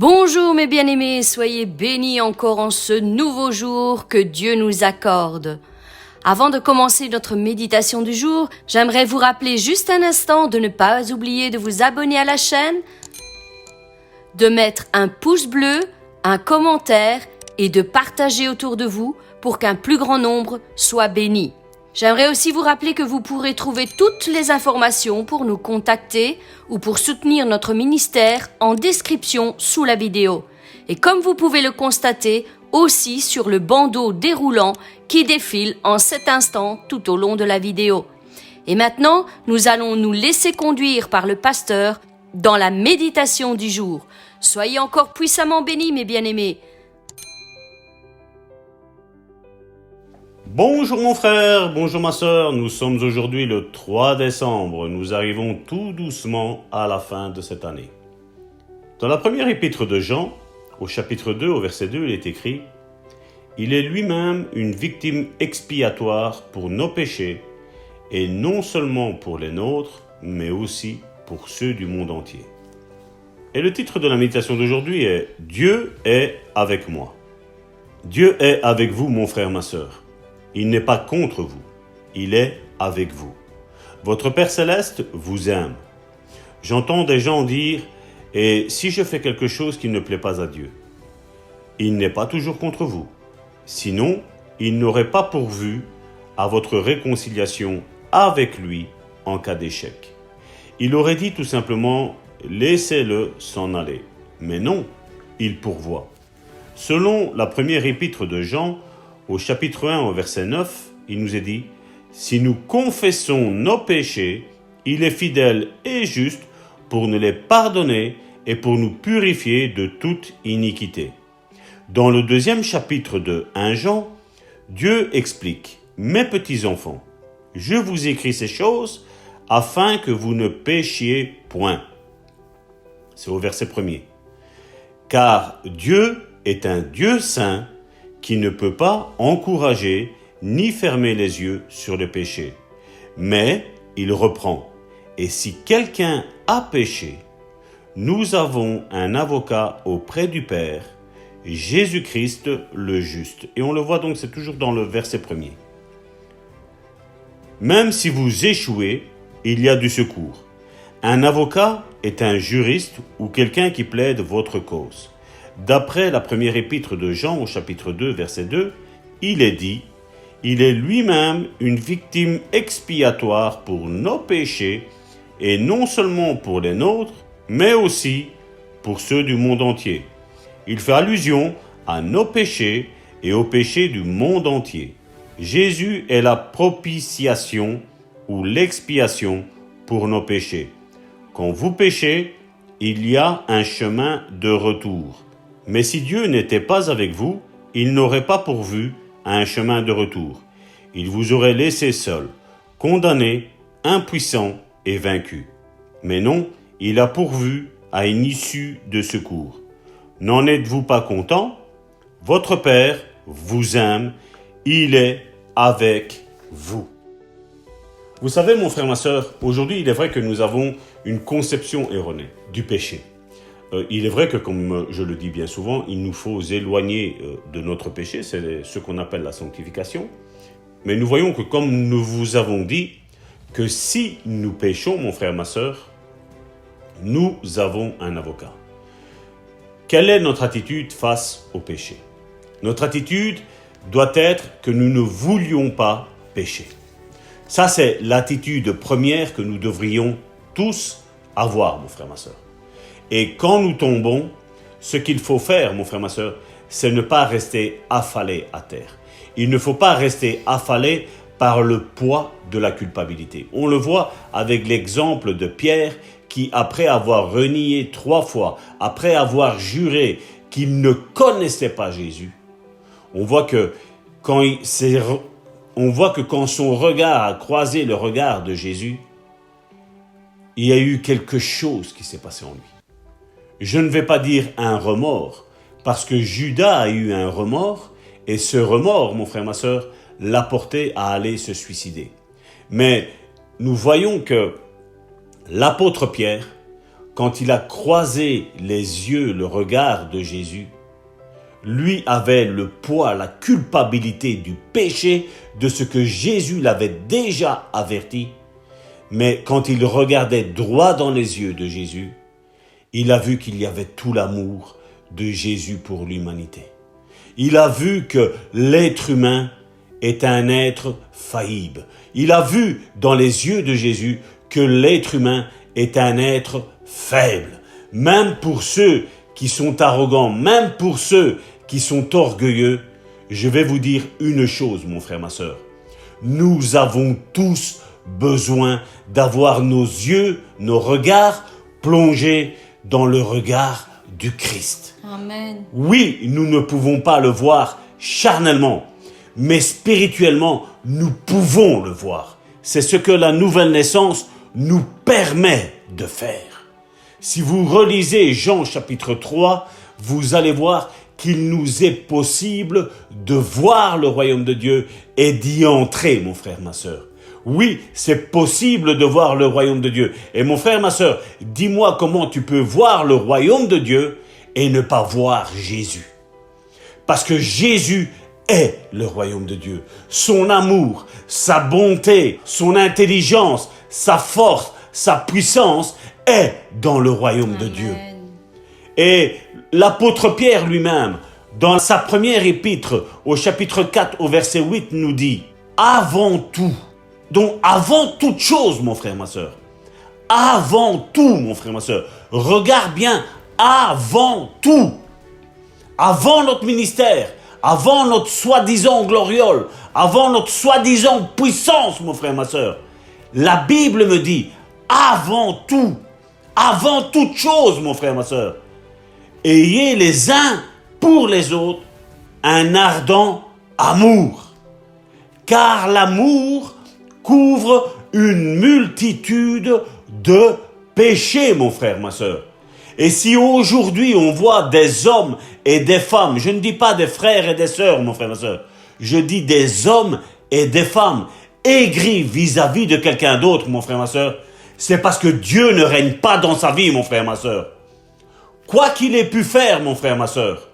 Bonjour mes bien-aimés, soyez bénis encore en ce nouveau jour que Dieu nous accorde. Avant de commencer notre méditation du jour, j'aimerais vous rappeler juste un instant de ne pas oublier de vous abonner à la chaîne, de mettre un pouce bleu, un commentaire et de partager autour de vous pour qu'un plus grand nombre soit béni. J'aimerais aussi vous rappeler que vous pourrez trouver toutes les informations pour nous contacter ou pour soutenir notre ministère en description sous la vidéo. Et comme vous pouvez le constater, aussi sur le bandeau déroulant qui défile en cet instant tout au long de la vidéo. Et maintenant, nous allons nous laisser conduire par le pasteur dans la méditation du jour. Soyez encore puissamment bénis, mes bien-aimés. Bonjour mon frère, bonjour ma sœur, nous sommes aujourd'hui le 3 décembre, nous arrivons tout doucement à la fin de cette année. Dans la première épître de Jean, au chapitre 2, au verset 2, il est écrit « Il est lui-même une victime expiatoire pour nos péchés, et non seulement pour les nôtres, mais aussi pour ceux du monde entier. » Et le titre de la méditation d'aujourd'hui est « Dieu est avec moi ». Dieu est avec vous mon frère, ma sœur. Il n'est pas contre vous, il est avec vous. Votre Père Céleste vous aime. J'entends des gens dire « Et si je fais quelque chose qui ne plaît pas à Dieu ?» Il n'est pas toujours contre vous. Sinon, il n'aurait pas pourvu à votre réconciliation avec lui en cas d'échec. Il aurait dit tout simplement « Laissez-le s'en aller ». Mais non, il pourvoit. Selon la première épître de Jean, au chapitre 1, au verset 9, il nous est dit « Si nous confessons nos péchés, il est fidèle et juste pour nous les pardonner et pour nous purifier de toute iniquité. » Dans le deuxième chapitre de 1 Jean, Dieu explique « Mes petits enfants, je vous écris ces choses afin que vous ne péchiez point. » C'est au verset 1er. « Car Dieu est un Dieu saint, qui ne peut pas encourager ni fermer les yeux sur le péché. Mais il reprend. Et si quelqu'un a péché, nous avons un avocat auprès du Père, Jésus-Christ le juste. Et on le voit donc, c'est toujours dans le verset 1er. Même si vous échouez, il y a du secours. Un avocat est un juriste ou quelqu'un qui plaide votre cause. D'après la première épître de Jean au chapitre 2, verset 2, il est dit « Il est lui-même une victime expiatoire pour nos péchés, et non seulement pour les nôtres, mais aussi pour ceux du monde entier. » Il fait allusion à nos péchés et aux péchés du monde entier. Jésus est la propitiation ou l'expiation pour nos péchés. Quand vous péchez, il y a un chemin de retour. Mais si Dieu n'était pas avec vous, il n'aurait pas pourvu à un chemin de retour. Il vous aurait laissé seul, condamné, impuissant et vaincu. Mais non, il a pourvu à une issue de secours. N'en êtes-vous pas content? Votre Père vous aime, il est avec vous. Vous savez, mon frère, ma sœur, aujourd'hui, il est vrai que nous avons une conception erronée du péché. Il est vrai que, comme je le dis bien souvent, il nous faut éloigner de notre péché, c'est ce qu'on appelle la sanctification. Mais nous voyons que, comme nous vous avons dit, que si nous péchons, mon frère, ma sœur, nous avons un avocat. Quelle est notre attitude face au péché? Notre attitude doit être que nous ne voulions pas pécher. Ça, c'est l'attitude première que nous devrions tous avoir, mon frère, ma sœur. Et quand nous tombons, ce qu'il faut faire, mon frère, ma sœur, c'est ne pas rester affalé à terre. Il ne faut pas rester affalé par le poids de la culpabilité. On le voit avec l'exemple de Pierre qui, après avoir renié 3 fois, après avoir juré qu'il ne connaissait pas Jésus, on voit que quand son regard a croisé le regard de Jésus, il y a eu quelque chose qui s'est passé en lui. Je ne vais pas dire un remords, parce que Judas a eu un remords, et ce remords, mon frère, ma sœur, l'a porté à aller se suicider. Mais nous voyons que l'apôtre Pierre, quand il a croisé les yeux, le regard de Jésus, lui avait le poids, la culpabilité du péché de ce que Jésus l'avait déjà averti. Mais quand il regardait droit dans les yeux de Jésus, il a vu qu'il y avait tout l'amour de Jésus pour l'humanité. Il a vu que l'être humain est un être faillible. Il a vu dans les yeux de Jésus que l'être humain est un être faible. Même pour ceux qui sont arrogants, même pour ceux qui sont orgueilleux, je vais vous dire une chose, mon frère, ma sœur. Nous avons tous besoin d'avoir nos yeux, nos regards plongés dans le regard du Christ. Amen. Oui, nous ne pouvons pas le voir charnellement, mais spirituellement, nous pouvons le voir. C'est ce que la nouvelle naissance nous permet de faire. Si vous relisez Jean chapitre 3, vous allez voir qu'il nous est possible de voir le royaume de Dieu et d'y entrer, mon frère, ma sœur. Oui, c'est possible de voir le royaume de Dieu. Et mon frère, ma sœur, dis-moi comment tu peux voir le royaume de Dieu et ne pas voir Jésus. Parce que Jésus est le royaume de Dieu. Son amour, sa bonté, son intelligence, sa force, sa puissance est dans le royaume de Dieu. Et l'apôtre Pierre lui-même, dans sa première épître, au chapitre 4, au verset 8, nous dit « Avant tout ». Donc, avant toute chose, mon frère, ma sœur, avant tout, mon frère, ma sœur, regarde bien, avant tout, avant notre ministère, avant notre soi-disant gloriole, avant notre soi-disant puissance, mon frère, ma sœur, la Bible me dit, avant toute chose, mon frère, ma sœur, ayez les uns pour les autres un ardent amour, car l'amour couvre une multitude de péchés, mon frère, ma sœur. Et si aujourd'hui on voit des hommes et des femmes, je ne dis pas des frères et des sœurs, mon frère, ma sœur, je dis des hommes et des femmes aigris vis-à-vis de quelqu'un d'autre, mon frère, ma sœur, c'est parce que Dieu ne règne pas dans sa vie, mon frère, ma sœur. Quoi qu'il ait pu faire, mon frère, ma sœur,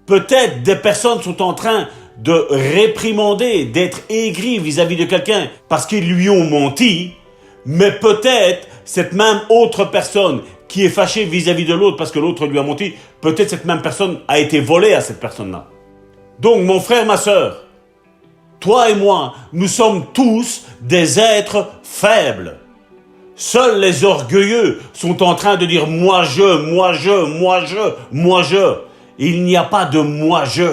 peut-être des personnes sont en train de réprimander, d'être aigris vis-à-vis de quelqu'un parce qu'ils lui ont menti, mais peut-être cette même autre personne qui est fâchée vis-à-vis de l'autre parce que l'autre lui a menti, peut-être cette même personne a été volée à cette personne-là. Donc mon frère, ma sœur, toi et moi, nous sommes tous des êtres faibles. Seuls les orgueilleux sont en train de dire « moi je ». Il n'y a pas de « moi je ».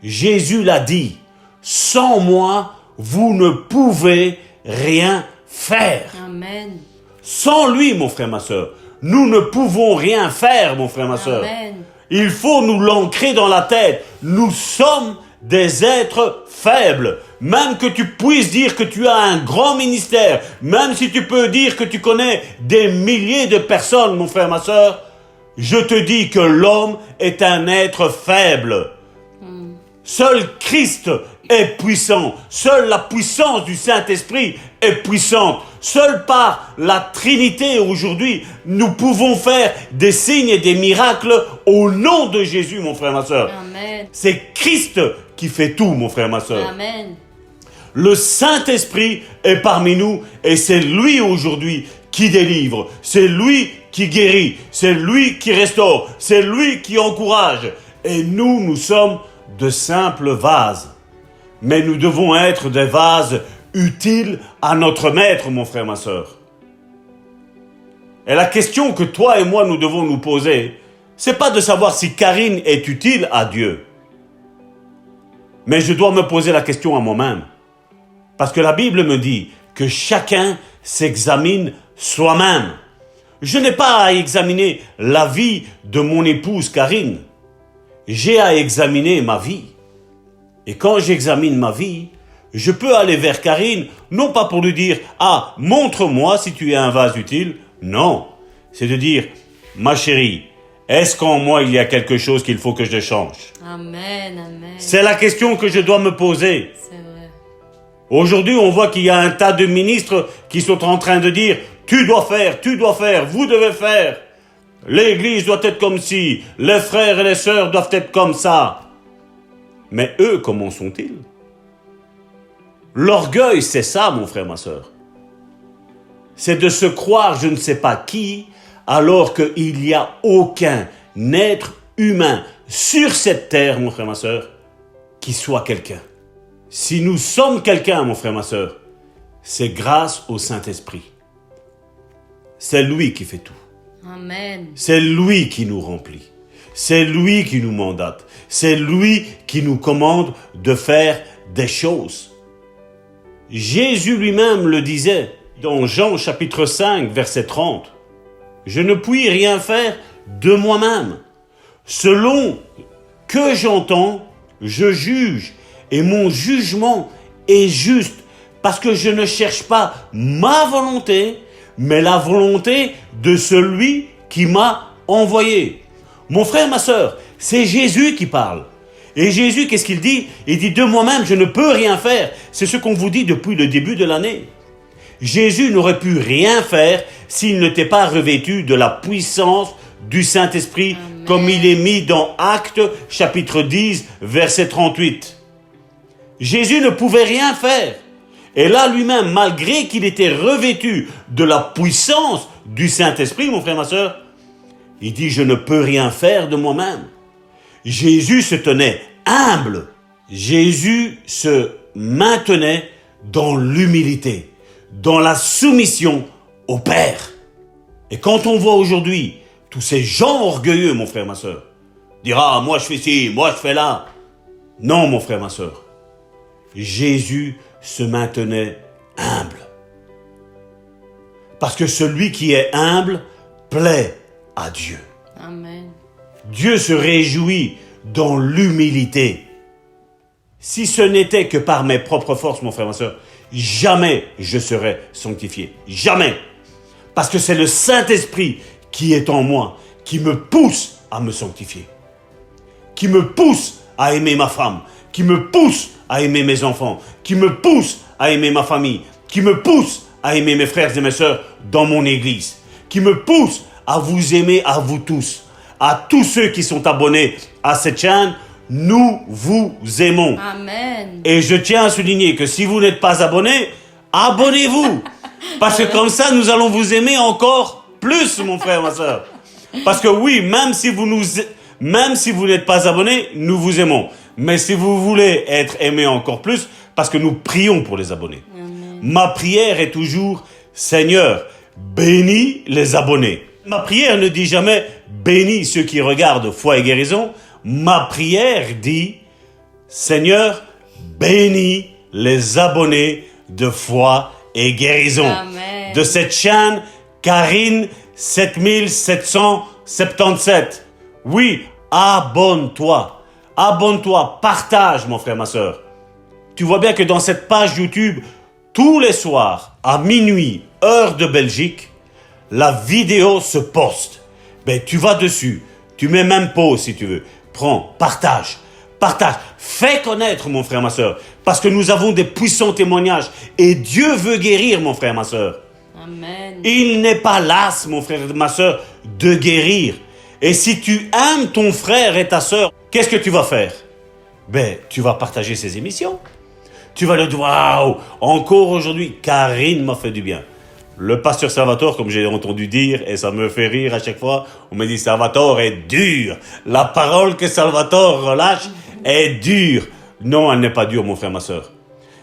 Jésus l'a dit, sans moi, vous ne pouvez rien faire. Amen. Sans lui, mon frère, ma sœur, nous ne pouvons rien faire, mon frère, ma sœur. Amen. Il faut nous l'ancrer dans la tête. Nous sommes des êtres faibles. Même que tu puisses dire que tu as un grand ministère, même si tu peux dire que tu connais des milliers de personnes, mon frère, ma sœur, je te dis que l'homme est un être faible. Seul Christ est puissant. Seule la puissance du Saint-Esprit est puissante. Seul par la Trinité aujourd'hui, nous pouvons faire des signes et des miracles au nom de Jésus, mon frère, ma sœur. Amen. C'est Christ qui fait tout, mon frère, ma sœur. Amen. Le Saint-Esprit est parmi nous et c'est lui aujourd'hui qui délivre. C'est lui qui guérit. C'est lui qui restaure. C'est lui qui encourage. Et nous sommes de simples vases. Mais nous devons être des vases utiles à notre Maître, mon frère, ma sœur. Et la question que toi et moi nous devons nous poser, c'est pas de savoir si Karine est utile à Dieu. Mais je dois me poser la question à moi-même. Parce que la Bible me dit que chacun s'examine soi-même. Je n'ai pas à examiner la vie de mon épouse Karine. J'ai à examiner ma vie. Et quand j'examine ma vie, je peux aller vers Karine, non pas pour lui dire « Ah, montre-moi si tu es un vase utile ». Non, c'est de dire « Ma chérie, est-ce qu'en moi il y a quelque chose qu'il faut que je change ?» Amen, amen. C'est la question que je dois me poser. C'est vrai. Aujourd'hui, on voit qu'il y a un tas de ministres qui sont en train de dire tu dois faire, vous devez faire. L'église doit être comme ci, les frères et les sœurs doivent être comme ça. Mais eux, comment sont-ils? L'orgueil, c'est ça, mon frère, ma sœur. C'est de se croire je ne sais pas qui, alors qu'il n'y a aucun être humain sur cette terre, mon frère, ma sœur, qui soit quelqu'un. Si nous sommes quelqu'un, mon frère, ma sœur, c'est grâce au Saint-Esprit. C'est lui qui fait tout. Amen. C'est lui qui nous remplit. C'est lui qui nous mandate. C'est lui qui nous commande de faire des choses. Jésus lui-même le disait dans Jean chapitre 5, verset 30. « Je ne puis rien faire de moi-même. Selon que j'entends, je juge. Et mon jugement est juste parce que je ne cherche pas ma volonté, mais la volonté de celui qui m'a envoyé. » Mon frère, ma sœur, c'est Jésus qui parle. Et Jésus, qu'est-ce qu'il dit? Il dit, de moi-même, je ne peux rien faire. C'est ce qu'on vous dit depuis le début de l'année. Jésus n'aurait pu rien faire s'il n'était pas revêtu de la puissance du Saint-Esprit, Amen. Comme il est mis dans Actes, chapitre 10, verset 38. Jésus ne pouvait rien faire. Et là, lui-même, malgré qu'il était revêtu de la puissance du Saint-Esprit, mon frère, ma sœur, il dit, je ne peux rien faire de moi-même. Jésus se tenait humble. Jésus se maintenait dans l'humilité, dans la soumission au Père. Et quand on voit aujourd'hui tous ces gens orgueilleux, mon frère, ma sœur, dire, ah, moi je fais ci, moi je fais là. Non, mon frère, ma sœur. Jésus se maintenait humble. Parce que celui qui est humble plaît à Dieu. Amen. Dieu se réjouit dans l'humilité. Si ce n'était que par mes propres forces, mon frère, ma soeur, jamais je serais sanctifié. Jamais. Parce que c'est le Saint-Esprit qui est en moi, qui me pousse à me sanctifier. Qui me pousse à aimer ma femme. Qui me pousse à aimer mes enfants. Qui me pousse à aimer ma famille. Qui me pousse à aimer mes frères et mes sœurs dans mon église. Qui me pousse à vous aimer à vous tous. À tous ceux qui sont abonnés à cette chaîne, nous vous aimons. Amen. Et je tiens à souligner que si vous n'êtes pas abonné, abonnez-vous. Parce que comme ça, nous allons vous aimer encore plus, mon frère, ma soeur. Parce que oui, même si vous n'êtes pas abonné, nous vous aimons. Mais si vous voulez être aimé encore plus, parce que nous prions pour les abonnés. Amen. Ma prière est toujours, Seigneur, bénis les abonnés. Ma prière ne dit jamais bénis ceux qui regardent Foi et Guérison. Ma prière dit Seigneur, bénis les abonnés de Foi et Guérison. Amen. De cette chaîne Karine 7777. Oui, abonne-toi. Abonne-toi, partage, mon frère, ma soeur. Tu vois bien que dans cette page YouTube, tous les soirs, à minuit, heure de Belgique, la vidéo se poste. Ben, tu vas dessus. Tu mets même pause si tu veux. Prends, partage. Partage. Fais connaître, mon frère, ma soeur. Parce que nous avons des puissants témoignages. Et Dieu veut guérir, mon frère, ma soeur. Amen. Il n'est pas las, mon frère, ma soeur, de guérir. Et si tu aimes ton frère et ta soeur, qu'est-ce que tu vas faire? Ben, tu vas partager ces émissions. Tu vas leur dire, waouh, encore aujourd'hui, Karine m'a fait du bien. Le pasteur Salvatore, comme j'ai entendu dire, et ça me fait rire à chaque fois, on me dit Salvatore est dur. La parole que Salvatore relâche est dure. Non, elle n'est pas dure, mon frère, ma soeur.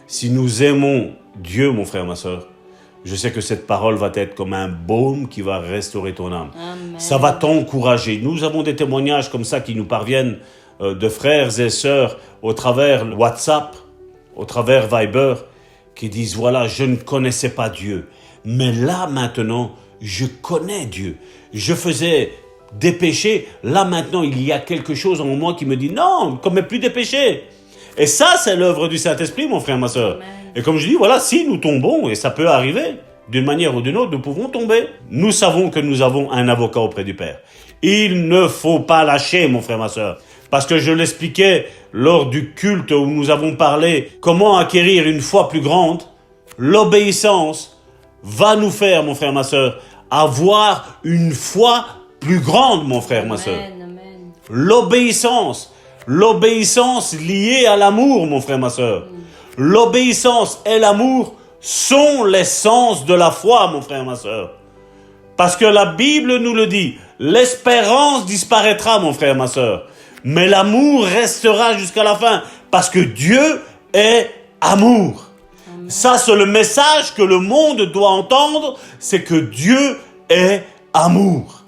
Si nous aimons Dieu, mon frère, ma soeur, je sais que cette parole va être comme un baume qui va restaurer ton âme. Amen. Ça va t'encourager. Nous avons des témoignages comme ça qui nous parviennent de frères et sœurs au travers WhatsApp, au travers Viber, qui disent, voilà, je ne connaissais pas Dieu. Mais là, maintenant, je connais Dieu. Je faisais des péchés. Là, maintenant, il y a quelque chose en moi qui me dit, non, ne commets plus des péchés. Et ça, c'est l'œuvre du Saint-Esprit, mon frère, ma soeur. Amen. Et comme je dis, voilà, si nous tombons, et ça peut arriver, d'une manière ou d'une autre, nous pouvons tomber. Nous savons que nous avons un avocat auprès du Père. Il ne faut pas lâcher, mon frère, ma soeur. Parce que je l'expliquais lors du culte où nous avons parlé comment acquérir une foi plus grande, l'obéissance, va nous faire, mon frère, ma sœur, avoir une foi plus grande, mon frère, ma sœur. Amen. L'obéissance liée à l'amour, mon frère, ma sœur. L'obéissance et l'amour sont l'essence de la foi, mon frère, ma sœur. Parce que la Bible nous le dit, l'espérance disparaîtra, mon frère, ma sœur, mais l'amour restera jusqu'à la fin, parce que Dieu est amour. Amen. Ça, c'est le message que le monde doit entendre, c'est que Dieu est amour.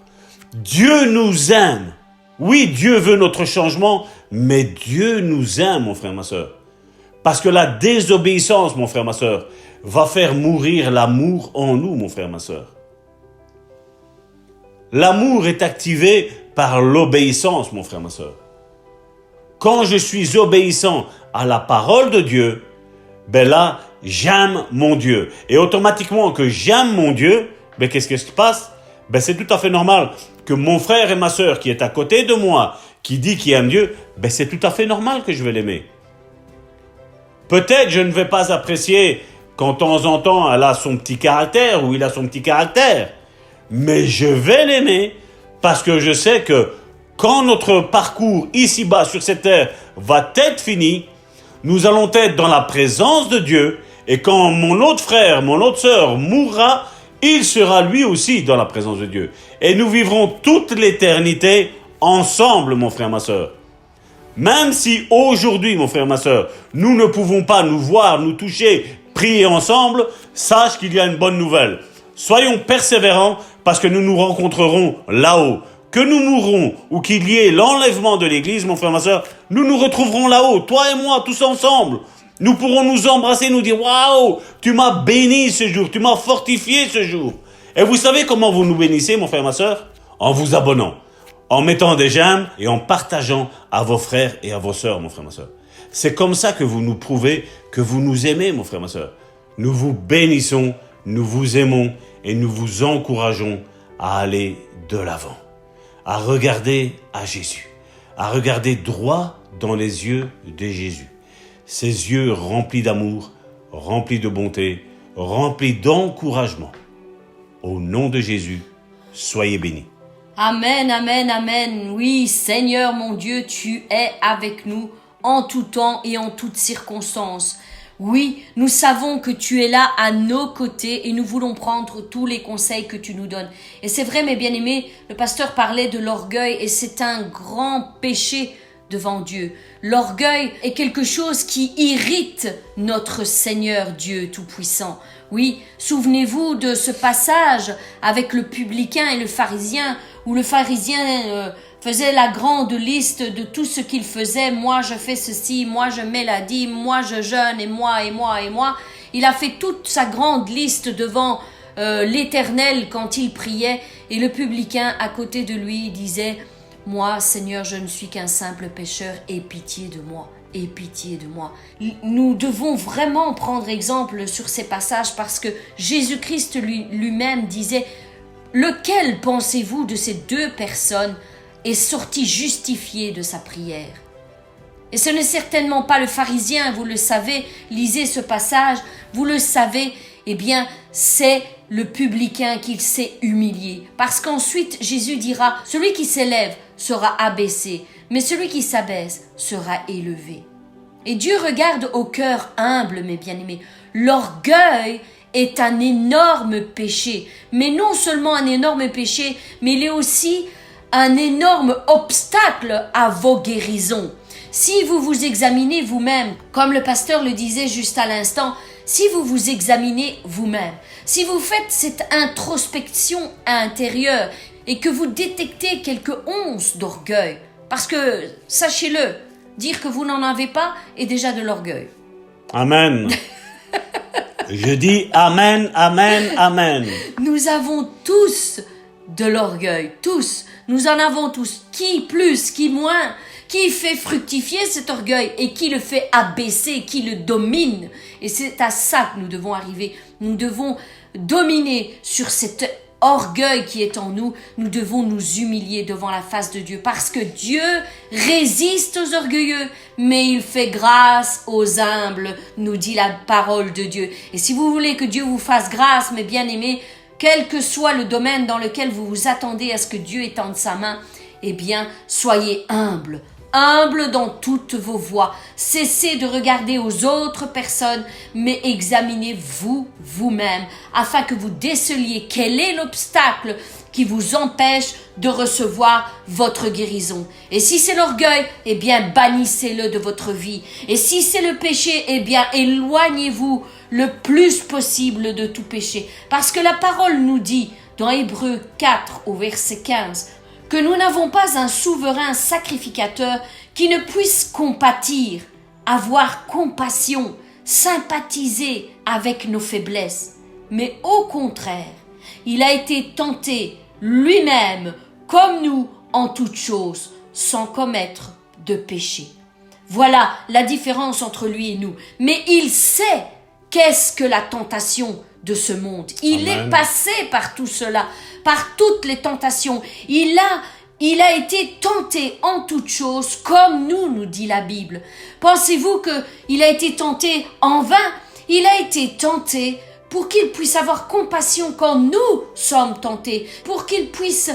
Dieu nous aime. Oui, Dieu veut notre changement, mais Dieu nous aime, mon frère, ma sœur. Parce que la désobéissance, mon frère, ma sœur, va faire mourir l'amour en nous, mon frère, ma sœur. L'amour est activé par l'obéissance, mon frère, ma sœur. Quand je suis obéissant à la parole de Dieu, ben là, j'aime mon Dieu. Et automatiquement que j'aime mon Dieu, ben qu'est-ce qui se passe? Ben c'est tout à fait normal que mon frère et ma sœur qui est à côté de moi, qui dit qu'il aime Dieu, ben c'est tout à fait normal que je vais l'aimer. Peut-être je ne vais pas apprécier quand de temps en temps elle a son petit caractère ou il a son petit caractère, mais je vais l'aimer parce que je sais que quand notre parcours ici-bas sur cette terre va être fini, nous allons être dans la présence de Dieu et quand mon autre frère, mon autre sœur mourra, il sera lui aussi dans la présence de Dieu. Et nous vivrons toute l'éternité ensemble, mon frère, ma sœur. Même si aujourd'hui, mon frère, ma sœur, nous ne pouvons pas nous voir, nous toucher, prier ensemble, sache qu'il y a une bonne nouvelle. Soyons persévérants parce que nous nous rencontrerons là-haut. Que nous mourrons ou qu'il y ait l'enlèvement de l'église, mon frère, ma sœur, nous nous retrouverons là-haut, toi et moi, tous ensemble. Nous pourrons nous embrasser, nous dire « Waouh, tu m'as béni ce jour, tu m'as fortifié ce jour. » Et vous savez comment vous nous bénissez, mon frère, ma sœur? En vous abonnant, en mettant des j'aime et en partageant à vos frères et à vos sœurs, mon frère, ma sœur. C'est comme ça que vous nous prouvez que vous nous aimez, mon frère, ma sœur. Nous vous bénissons, nous vous aimons et nous vous encourageons à aller de l'avant, à regarder à Jésus, à regarder droit dans les yeux de Jésus. Ses yeux remplis d'amour, remplis de bonté, remplis d'encouragement. Au nom de Jésus, soyez bénis. Amen, amen, amen. Oui, Seigneur mon Dieu, tu es avec nous en tout temps et en toutes circonstances. Oui, nous savons que tu es là à nos côtés et nous voulons prendre tous les conseils que tu nous donnes. Et c'est vrai, mes bien-aimés, le pasteur parlait de l'orgueil et c'est un grand péché devant Dieu. L'orgueil est quelque chose qui irrite notre Seigneur Dieu Tout-Puissant. Oui, souvenez-vous de ce passage avec le publicain et le pharisien, où le pharisien faisait la grande liste de tout ce qu'il faisait. Moi, je fais ceci, moi, je mets la dîme, moi, je jeûne, et moi, et moi, et moi. Il a fait toute sa grande liste devant l'Éternel quand il priait, et le publicain à côté de lui disait « Moi, Seigneur, je ne suis qu'un simple pécheur, aie pitié de moi. » Aie pitié de moi. Nous devons vraiment prendre exemple sur ces passages parce que Jésus-Christ lui-même disait « Lequel pensez-vous de ces deux personnes est sorti justifié de sa prière ?» Et ce n'est certainement pas le pharisien, vous le savez, lisez ce passage, vous le savez, eh bien c'est le publicain qui s'est humilié. Parce qu'ensuite Jésus dira « Celui qui s'élève sera abaissé, mais celui qui s'abaisse sera élevé. » Et Dieu regarde au cœur humble, mes bien-aimés. L'orgueil est un énorme péché, mais non seulement un énorme péché, mais il est aussi un énorme obstacle à vos guérisons. Si vous vous examinez vous-même, comme le pasteur le disait juste à l'instant, si vous vous examinez vous-même, si vous faites cette introspection intérieure et que vous détectez quelques onces d'orgueil, parce que, sachez-le, dire que vous n'en avez pas est déjà de l'orgueil. Amen. Je dis amen, amen, amen. Nous avons tous de l'orgueil, tous. Nous en avons tous. Qui plus, qui moins, qui fait fructifier cet orgueil et qui le fait abaisser, qui le domine. Et c'est à ça que nous devons arriver. Nous devons dominer sur cet orgueil qui est en nous, nous devons nous humilier devant la face de Dieu parce que Dieu résiste aux orgueilleux, mais il fait grâce aux humbles, nous dit la parole de Dieu. Et si vous voulez que Dieu vous fasse grâce, mes bien-aimés, quel que soit le domaine dans lequel vous vous attendez à ce que Dieu étende sa main, eh bien, soyez humbles. Humble dans toutes vos voies. Cessez de regarder aux autres personnes, mais examinez-vous vous-même afin que vous déceliez quel est l'obstacle qui vous empêche de recevoir votre guérison. Et si c'est l'orgueil, eh bien bannissez-le de votre vie. Et si c'est le péché, eh bien éloignez-vous le plus possible de tout péché. Parce que la parole nous dit dans Hébreux 4 au verset 15 que nous n'avons pas un souverain sacrificateur qui ne puisse compatir, avoir compassion, sympathiser avec nos faiblesses. Mais au contraire, il a été tenté lui-même, comme nous, en toutes choses, sans commettre de péché. Voilà la différence entre lui et nous. Mais il sait qu'est-ce que la tentation de ce monde. Il Amen. est passé par tout cela, par toutes les tentations. Il a été tenté en toutes choses, comme nous, nous dit la Bible. Pensez-vous qu'il a été tenté en vain? Il a été tenté pour qu'il puisse avoir compassion quand nous sommes tentés, pour qu'il puisse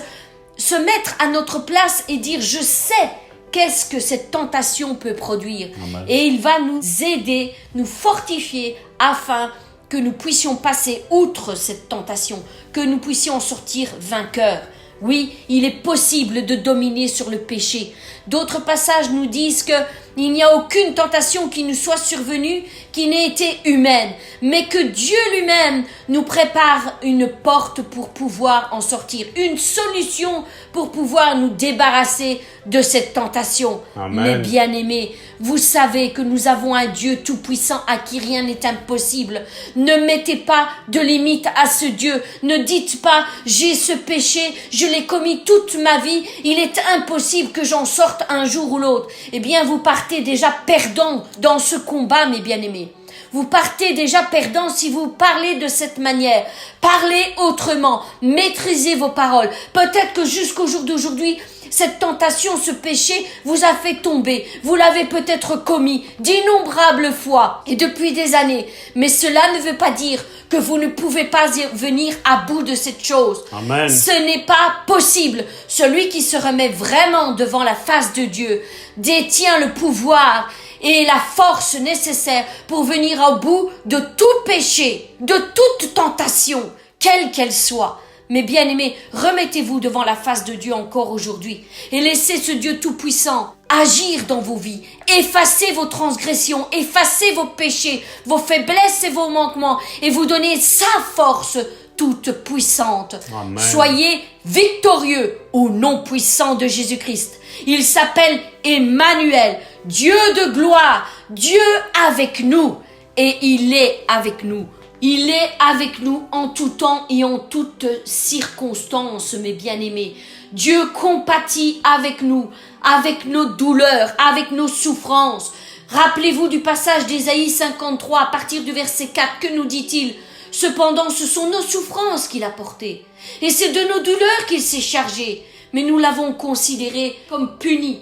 se mettre à notre place et dire « Je sais qu'est-ce que cette tentation peut produire. » Et il va nous aider, nous fortifier afin que nous puissions passer outre cette tentation, que nous puissions en sortir vainqueurs. Oui, il est possible de dominer sur le péché. D'autres passages nous disent qu'il n'y a aucune tentation qui nous soit survenue qui n'ait été humaine, mais que Dieu lui-même nous prépare une porte pour pouvoir en sortir, une solution pour pouvoir nous débarrasser de cette tentation. Amen. Mes bien-aimés, vous savez que nous avons un Dieu tout-puissant à qui rien n'est impossible. Ne mettez pas de limite à ce Dieu. Ne dites pas « j'ai ce péché, je l'ai commis toute ma vie, il est impossible que j'en sorte un jour ou l'autre ». Eh bien, vous partez déjà perdant dans ce combat, mes bien-aimés. Vous partez déjà perdant si vous parlez de cette manière. Parlez autrement, maîtrisez vos paroles. Peut-être que jusqu'au jour d'aujourd'hui, cette tentation, ce péché vous a fait tomber. Vous l'avez peut-être commis d'innombrables fois et depuis des années. Mais cela ne veut pas dire que vous ne pouvez pas venir à bout de cette chose. Amen. Ce n'est pas possible. Celui qui se remet vraiment devant la face de Dieu détient le pouvoir et la force nécessaire pour venir au bout de tout péché, de toute tentation, quelle qu'elle soit. Mais bien-aimés, remettez-vous devant la face de Dieu encore aujourd'hui et laissez ce Dieu tout-puissant agir dans vos vies. Effacez vos transgressions, effacez vos péchés, vos faiblesses et vos manquements et vous donnez sa force toute puissante. Amen. Soyez victorieux au nom puissant de Jésus-Christ. Il s'appelle Emmanuel, Dieu de gloire, Dieu avec nous et il est avec nous. Il est avec nous en tout temps et en toutes circonstances, mes bien-aimés. Dieu compatit avec nous, avec nos douleurs, avec nos souffrances. Rappelez-vous du passage d'Ésaïe 53 à partir du verset 4, que nous dit-il? Cependant, ce sont nos souffrances qu'il a portées, et c'est de nos douleurs qu'il s'est chargé, mais nous l'avons considéré comme puni,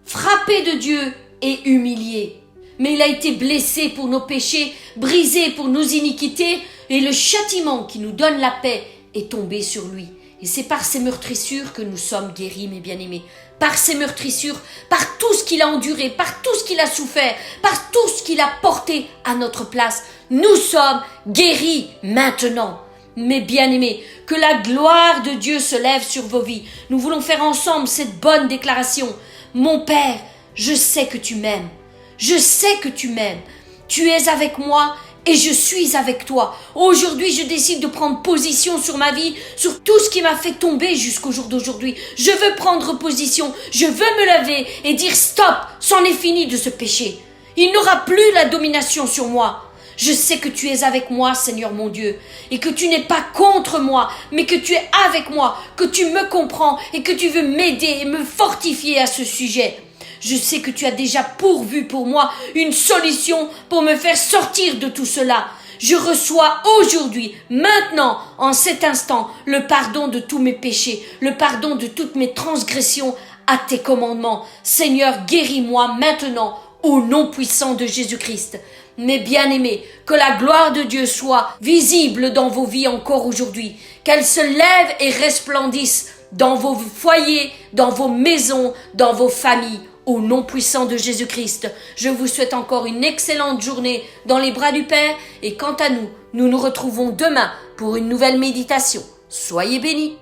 frappé de Dieu et humilié. Mais il a été blessé pour nos péchés, brisé pour nos iniquités, et le châtiment qui nous donne la paix est tombé sur lui. Et c'est par ces meurtrissures que nous sommes guéris, mes bien-aimés. Par ces meurtrissures, par tout ce qu'il a enduré, par tout ce qu'il a souffert, par tout ce qu'il a porté à notre place, nous sommes guéris maintenant. Mes bien-aimés, que la gloire de Dieu se lève sur vos vies. Nous voulons faire ensemble cette bonne déclaration. Mon Père, je sais que tu m'aimes. Je sais que tu m'aimes. Tu es avec moi et je suis avec toi. Aujourd'hui, je décide de prendre position sur ma vie, sur tout ce qui m'a fait tomber jusqu'au jour d'aujourd'hui. Je veux prendre position. Je veux me lever et dire stop, c'en est fini de ce péché. Il n'aura plus la domination sur moi. Je sais que tu es avec moi, Seigneur mon Dieu, et que tu n'es pas contre moi, mais que tu es avec moi, que tu me comprends et que tu veux m'aider et me fortifier à ce sujet. Je sais que tu as déjà pourvu pour moi une solution pour me faire sortir de tout cela. Je reçois aujourd'hui, maintenant, en cet instant, le pardon de tous mes péchés, le pardon de toutes mes transgressions à tes commandements. Seigneur, guéris-moi maintenant, au nom puissant de Jésus-Christ. Mes bien-aimés, que la gloire de Dieu soit visible dans vos vies encore aujourd'hui, qu'elle se lève et resplendisse dans vos foyers, dans vos maisons, dans vos familles. Au nom puissant de Jésus-Christ, je vous souhaite encore une excellente journée dans les bras du Père et quant à nous, nous nous retrouvons demain pour une nouvelle méditation. Soyez bénis.